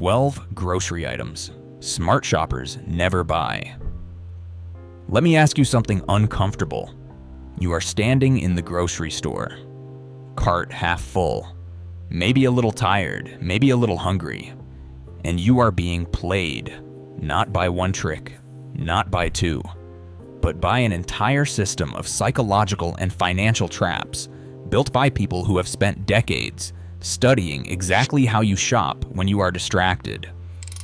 12 grocery items smart shoppers never buy. Let me ask you something uncomfortable. You are standing in the grocery store, cart half full, maybe a little tired, maybe a little hungry, and you are being played, not by one trick, not by two, but by an entire system of psychological and financial traps built by people who have spent decades studying exactly how you shop when you are distracted.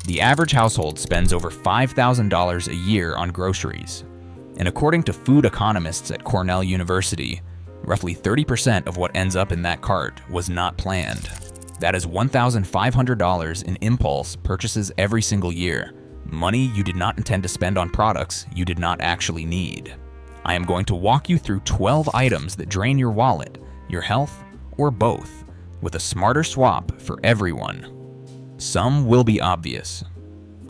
The average household spends over $5,000 a year on groceries, and according to food economists at Cornell University, roughly 30% of what ends up in that cart was not planned. That is $1,500 in impulse purchases every single year, money you did not intend to spend on products you did not actually need. I am going to walk you through 12 items that drain your wallet, your health, or both, with a smarter swap for everyone. Some will be obvious.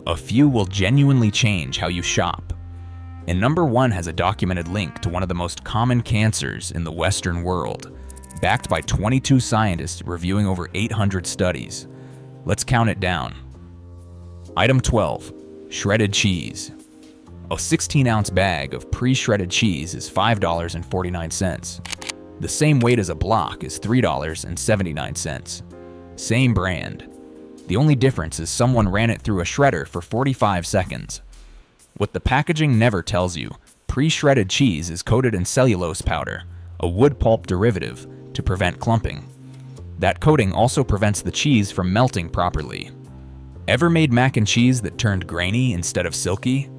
A few will genuinely change how you shop. And number one has a documented link to one of the most common cancers in the Western world, backed by 22 scientists reviewing over 800 studies. Let's count it down. Item 12, shredded cheese. A 16-ounce bag of pre-shredded cheese is $5.49. The same weight as a block is $3.79. Same brand. The only difference is someone ran it through a shredder for 45 seconds. What the packaging never tells you, pre-shredded cheese is coated in cellulose powder, a wood pulp derivative, to prevent clumping. That coating also prevents the cheese from melting properly. Ever made mac and cheese that turned grainy instead of silky?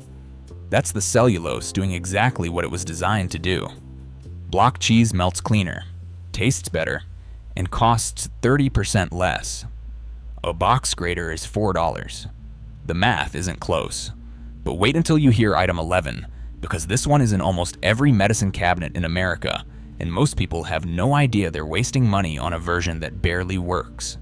That's the cellulose doing exactly what it was designed to do. Block cheese melts cleaner, tastes better, and costs 30% less. A box grater is $4. The math isn't close. But wait until you hear item 11, because this one is in almost every medicine cabinet in America, and most people have no idea they're wasting money on a version that barely works.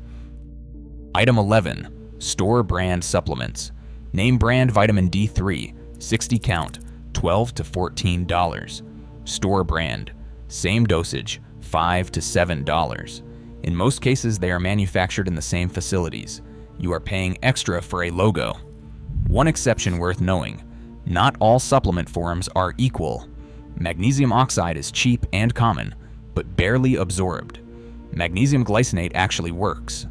Item 11, store brand supplements. Name brand vitamin D3, 60 count, $12 to $14. Store brand, same dosage, $5 to $7. In most cases, they are manufactured in the same facilities. You are paying extra for a logo. One exception worth knowing, not all supplement forms are equal. Magnesium oxide is cheap and common, but barely absorbed. Magnesium glycinate actually works.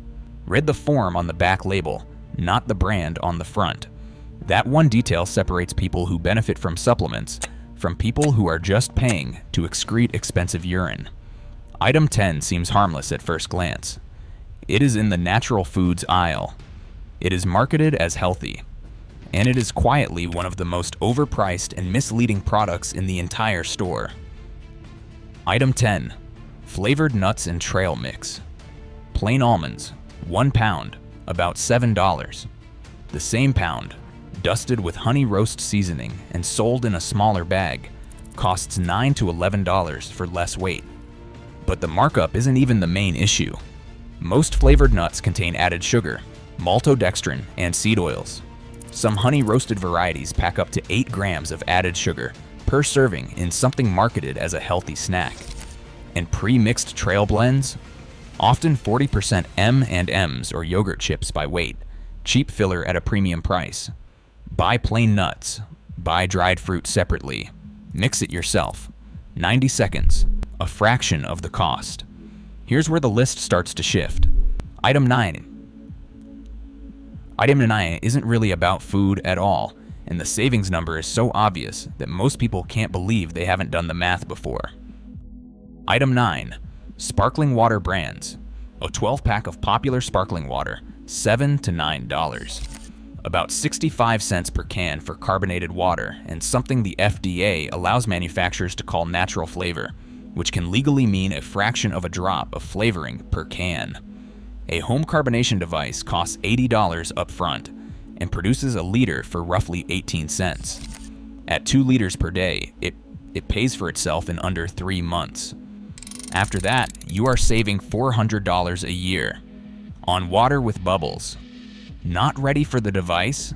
Read the form on the back label, not the brand on the front. That one detail separates people who benefit from supplements from people who are just paying to excrete expensive urine. Item 10 seems harmless at first glance. It is in the natural foods aisle. It is marketed as healthy, and it is quietly one of the most overpriced and misleading products in the entire store. Item 10, flavored nuts and trail mix. Plain almonds, 1 pound, about $7. The same pound, dusted with honey roast seasoning and sold in a smaller bag, costs $9 to $11 for less weight. But the markup isn't even the main issue. Most flavored nuts contain added sugar, maltodextrin, and seed oils. Some honey-roasted varieties pack up to 8 grams of added sugar per serving in something marketed as a healthy snack. And pre-mixed trail blends? Often 40% M&Ms or yogurt chips by weight, cheap filler at a premium price. Buy plain nuts. Buy dried fruit separately. Mix it yourself. 90 seconds. A fraction of the cost. Here's where the list starts to shift. Item 9. Item 9 isn't really about food at all, and the savings number is so obvious that most people can't believe they haven't done the math before. Item 9. Sparkling water brands. A 12-pack of popular sparkling water, $7 to $9. About 65 cents per can for carbonated water, and something the FDA allows manufacturers to call natural flavor, which can legally mean a fraction of a drop of flavoring per can. A home carbonation device costs $80 up front and produces a liter for roughly 18 cents. At 2 liters per day, it pays for itself in under 3 months. After that, you are saving $400 a year on water with bubbles. Not ready for the device?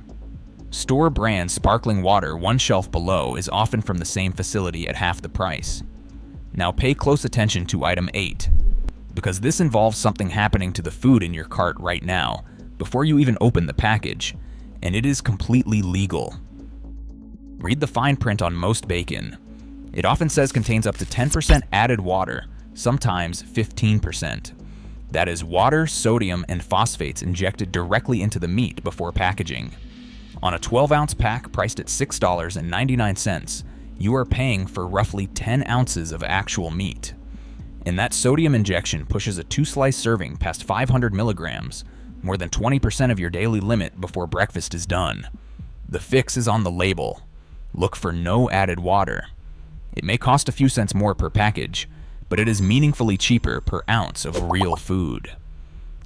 Store brand sparkling water 1 shelf below is often from the same facility at half the price. Now pay close attention to item 8, because this involves something happening to the food in your cart right now, before you even open the package, and it is completely legal. Read the fine print on most bacon. It often says contains up to 10% added water, sometimes 15%. That is water, sodium, and phosphates injected directly into the meat before packaging. On a 12-ounce pack priced at $6.99, you are paying for roughly 10 ounces of actual meat. And that sodium injection pushes a 2-slice serving past 500 milligrams, more than 20% of your daily limit before breakfast is done. The fix is on the label. Look for no added water. It may cost a few cents more per package, but it is meaningfully cheaper per ounce of real food.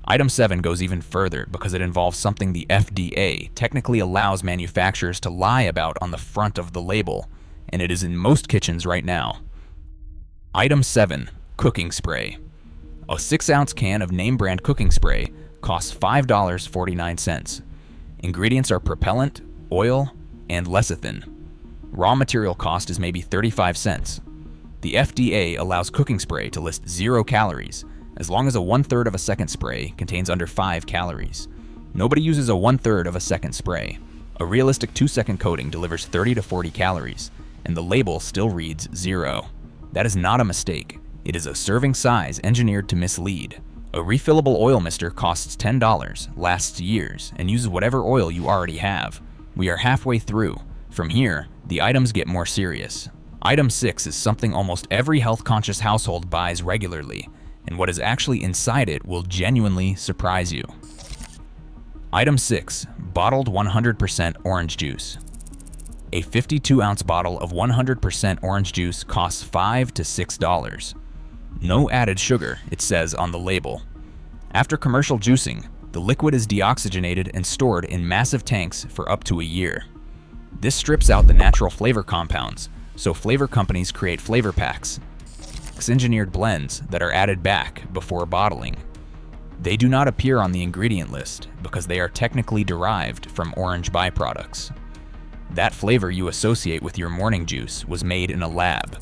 Item 7 goes even further because it involves something the FDA technically allows manufacturers to lie about on the front of the label, and it is in most kitchens right now. Item 7. Cooking spray. A 6-ounce can of name-brand cooking spray costs $5.49. Ingredients are propellant, oil, and lecithin. Raw material cost is maybe 35 cents. The FDA allows cooking spray to list 0 calories, as long as a 1/3 of a second spray contains under 5 calories. Nobody uses a 1/3 of a second spray. A realistic 2-second coating delivers 30 to 40 calories, and the label still reads 0. That is not a mistake. It is a serving size engineered to mislead. A refillable oil mister costs $10, lasts years, and uses whatever oil you already have. We are halfway through. From here, the items get more serious. Item 6 is something almost every health-conscious household buys regularly, and what is actually inside it will genuinely surprise you. Item 6. Bottled 100% orange juice. A 52-ounce bottle of 100% orange juice costs $5 to $6. No added sugar, it says on the label. After commercial juicing, the liquid is deoxygenated and stored in massive tanks for up to a year. This strips out the natural flavor compounds, so flavor companies create flavor packs, engineered blends that are added back before bottling. They do not appear on the ingredient list because they are technically derived from orange byproducts. That flavor you associate with your morning juice was made in a lab.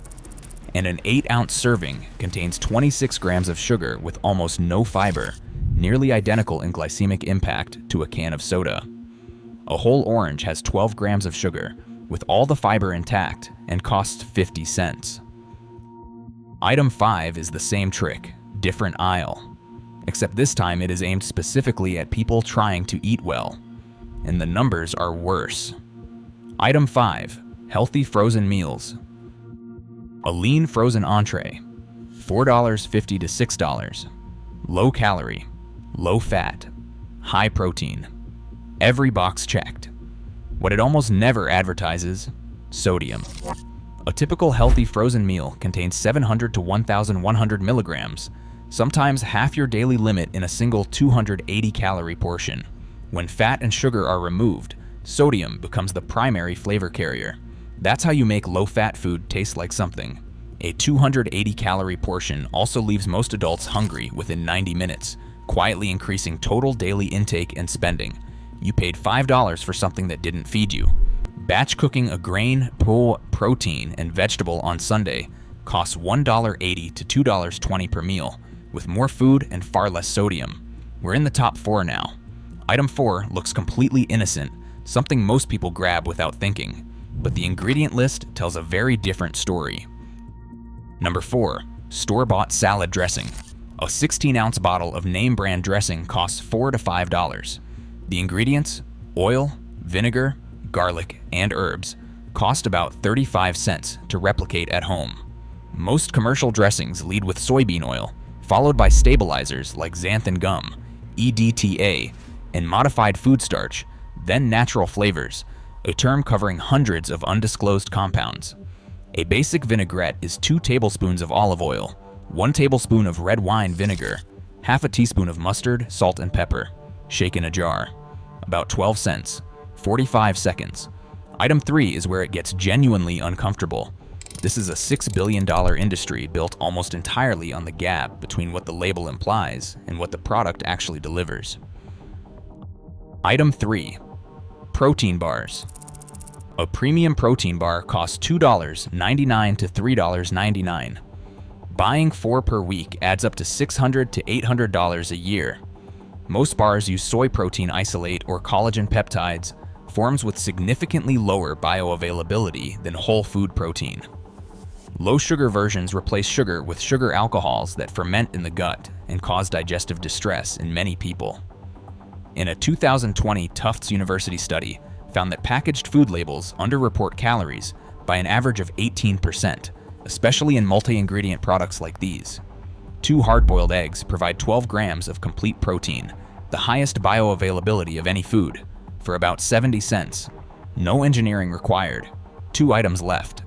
And an 8-ounce serving contains 26 grams of sugar with almost no fiber, nearly identical in glycemic impact to a can of soda. A whole orange has 12 grams of sugar, with all the fiber intact, and costs 50 cents. Item 5 is the same trick, different aisle. Except this time it is aimed specifically at people trying to eat well. And the numbers are worse. Item 5. Healthy frozen meals. A lean frozen entree, $4.50 to $6. Low calorie, low fat, high protein. Every box checked. What it almost never advertises, sodium. A typical healthy frozen meal contains 700 to 1,100 milligrams, sometimes half your daily limit in a single 280-calorie portion. When fat and sugar are removed, sodium becomes the primary flavor carrier. That's how you make low-fat food taste like something. A 280-calorie portion also leaves most adults hungry within 90 minutes, quietly increasing total daily intake and spending. You paid $5 for something that didn't feed you. Batch cooking a grain, protein, and vegetable on Sunday costs $1.80 to $2.20 per meal, with more food and far less sodium. We're in the top 4 now. Item 4 looks completely innocent, something most people grab without thinking, but the ingredient list tells a very different story. Number 4. Store-bought salad dressing. A 16-ounce bottle of name-brand dressing costs $4 to $5. The ingredients, oil, vinegar, garlic, and herbs, cost about 35 cents to replicate at home. Most commercial dressings lead with soybean oil, followed by stabilizers like xanthan gum, EDTA, and modified food starch, then natural flavors, a term covering hundreds of undisclosed compounds. A basic vinaigrette is 2 tablespoons of olive oil, 1 tablespoon of red wine vinegar, half a teaspoon of mustard, salt, and pepper. Shake in a jar. About 12 cents. 45 seconds. Item 3 is where it gets genuinely uncomfortable. This is a $6 billion industry built almost entirely on the gap between what the label implies and what the product actually delivers. Item 3. Protein bars. A premium protein bar costs $2.99 to $3.99. Buying 4 per week adds up to $600 to $800 a year. Most bars use soy protein isolate or collagen peptides, forms with significantly lower bioavailability than whole food protein. Low sugar versions replace sugar with sugar alcohols that ferment in the gut and cause digestive distress in many people. In a 2020 Tufts University study, found that packaged food labels underreport calories by an average of 18%, especially in multi-ingredient products like these. 2 hard-boiled eggs provide 12 grams of complete protein, the highest bioavailability of any food, for about 70 cents. No engineering required. 2 items left.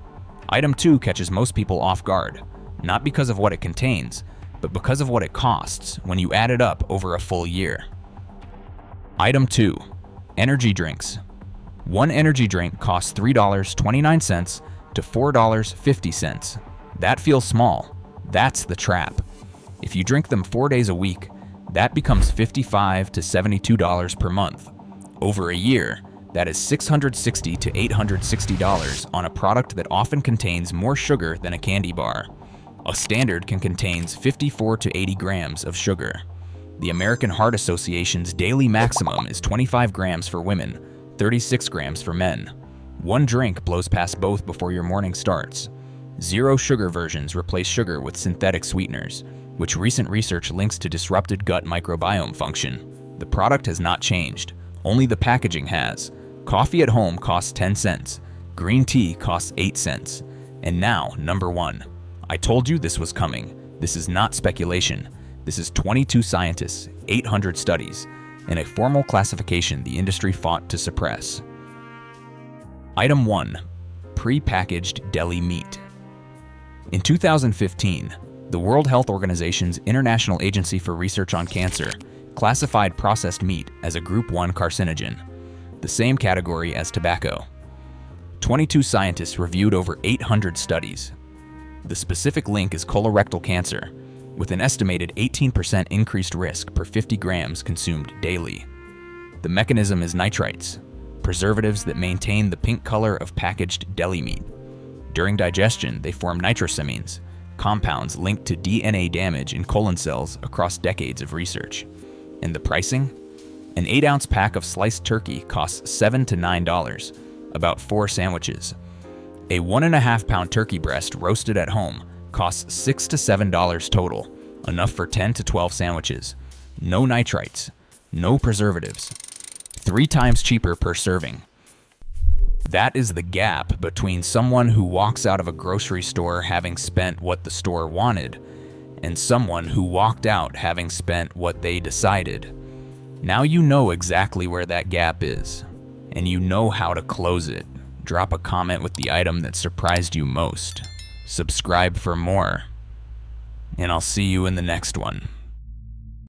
Item 2 catches most people off guard, not because of what it contains, but because of what it costs when you add it up over a full year. Item 2. Energy drinks. One energy drink costs $3.29 to $4.50. That feels small. That's the trap. If you drink them 4 days a week, that becomes $55 to $72 per month. Over a year, that is $660 to $860 on a product that often contains more sugar than a candy bar. A standard can contain 54 to 80 grams of sugar. The American Heart Association's daily maximum is 25 grams for women, 36 grams for men. One drink blows past both before your morning starts. Zero sugar versions replace sugar with synthetic sweeteners, which recent research links to disrupted gut microbiome function. The product has not changed, only the packaging has. Coffee at home costs 10 cents, green tea costs 8 cents. And now, number 1. I told you this was coming. This is not speculation. This is 22 scientists, 800 studies, and a formal classification the industry fought to suppress. Item 1. Pre-packaged deli meat. In 2015, the World Health Organization's International Agency for Research on Cancer classified processed meat as a Group 1 carcinogen, the same category as tobacco. 22 scientists reviewed over 800 studies. The specific link is colorectal cancer, with an estimated 18% increased risk per 50 grams consumed daily. The mechanism is nitrites, preservatives that maintain the pink color of packaged deli meat. During digestion, they form nitrosamines, compounds linked to DNA damage in colon cells across decades of research. And the pricing? An 8-ounce pack of sliced turkey costs $7 to $9, about 4 sandwiches. A 1.5-pound turkey breast roasted at home costs $6 to $7 total, enough for 10 to 12 sandwiches. No nitrites, no preservatives. 3 times cheaper per serving. That is the gap between someone who walks out of a grocery store having spent what the store wanted and someone who walked out having spent what they decided. Now you know exactly where that gap is, and you know how to close it. Drop a comment with the item that surprised you most. Subscribe for more, and I'll see you in the next one.